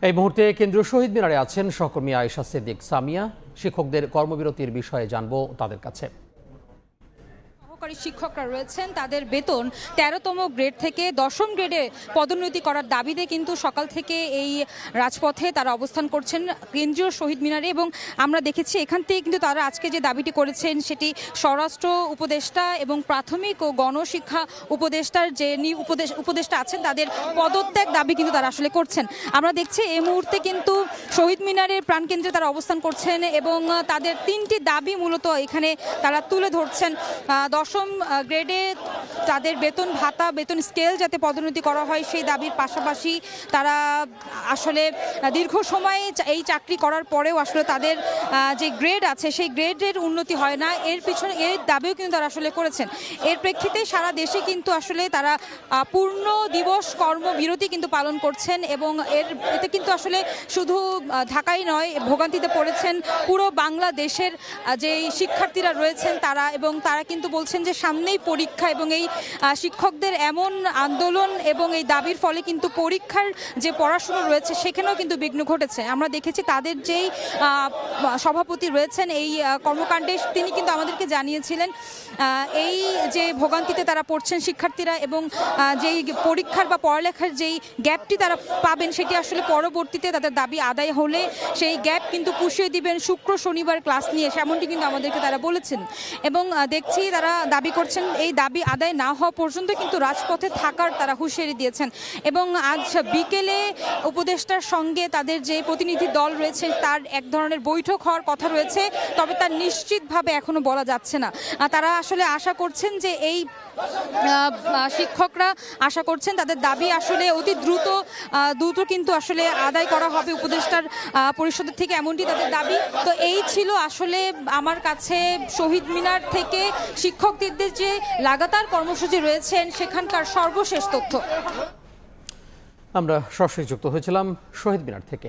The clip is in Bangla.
এই মুহূর্তে কেন্দ্রীয় শহীদ মিনারে আছেন সহকর্মী আয়েশা সিদ্দিক সামিয়া। শিক্ষকদের কর্মবিরতির বিষয়ে জানবো তাদের কাছে। সহকারী শিক্ষকরা রয়েছেন, তাদের বেতন 13তম গ্রেড থেকে 10ম গ্রেডে পদোন্নতি করার দাবিতে কিন্তু সকাল থেকে এই রাজপথে তারা অবস্থান করছেন কেন্দ্রীয় শহীদ মিনারে। এবং আমরা দেখেছি এখান থেকে কিন্তু তারা আজকে যে দাবিটি করেছেন সেটি স্বরাষ্ট্র উপদেষ্টা এবং প্রাথমিক ও গণশিক্ষা উপদেষ্টার যে উপদেষ্টা আছেন তাদের পদত্যাগ দাবি কিন্তু তারা আসলে করছেন। আমরা দেখছি এই মুহূর্তে কিন্তু শহীদ মিনারের প্রাণকেন্দ্রে তারা অবস্থান করছেন এবং তাদের 3টি দাবি মূলত এখানে তারা তুলে ধরছেন। 10ম গ্রেডে তাদের বেতন ভাতা, বেতন স্কেল যাতে পদোন্নতি করা হয় সেই দাবির পাশাপাশি তারা আসলে দীর্ঘ সময়ে এই চাকরি করার পরেও আসলে তাদের যে গ্রেড আছে সেই গ্রেডের উন্নতি হয় না, এর পিছনে এর দাবিও কিন্তু তারা আসলে করেছেন। এর প্রেক্ষিতে সারা দেশে কিন্তু আসলে তারা পূর্ণ দিবস কর্মবিরতি কিন্তু পালন করছেন এবং এতে কিন্তু আসলে শুধু ঢাকাই নয়, ভোগান্তিতে পড়েছেন পুরো বাংলাদেশের যে শিক্ষার্থীরা রয়েছেন তারা। এবং তারা কিন্তু বলছেন যে সামনেই পরীক্ষা এবং এই শিক্ষকদের এমন আন্দোলন এবং এই দাবির ফলে কিন্তু পরীক্ষার যে পড়াশোনা রয়েছে সেখানেও কিন্তু বিঘ্ন ঘটেছে। আমরা দেখেছি তাদের যেই সভাপতি রয়েছেন এই কর্মকাণ্ডে তিনি কিন্তু আমাদেরকে জানিয়েছিলেন এই যে ভোগান্তিতে তারা পড়ছেন শিক্ষার্থীরা এবং যেই পরীক্ষার বা পড়ালেখার যেই গ্যাপটি তারা পাবেন সেটি আসলে পরবর্তীতে তাদের দাবি আদায় হলে সেই গ্যাপ কিন্তু পুষিয়ে দিবেন শুক্র শনিবার ক্লাস নিয়ে, এমনটি কিন্তু আমাদেরকে তারা বলেছেন। এবং দেখছি তারা দাবি করছেন এই দাবি আদায় না হওয়া পর্যন্ত কিন্তু রাজপথে থাকার তারা হুঁশিয়ারি দিয়েছেন। এবং আজ বিকেলে উপদেষ্টার সঙ্গে তাদের যে প্রতিনিধি দল রয়েছে তার এক ধরনের বৈঠক হওয়ার কথা রয়েছে, তবে তার নিশ্চিতভাবে এখনো বলা যাচ্ছে না। তারা আসলে আশা করছেন যে এই শিক্ষকরা আশা করছেন তাদের দাবি আসলে অতি দ্রুত কিন্তু আসলে আদায় করা হবে উপদেষ্টার পরিষদের থেকে, এমনটি তাদের দাবি। তো এই ছিল আসলে আমার কাছে শহীদ মিনার থেকে শিক্ষকদের যে লাগাতার কর্মসূচি রয়েছেন সেখানকার সর্বশেষ তথ্য। আমরা সরাসরি যুক্ত হয়েছিলাম শহীদ মিনার থেকে।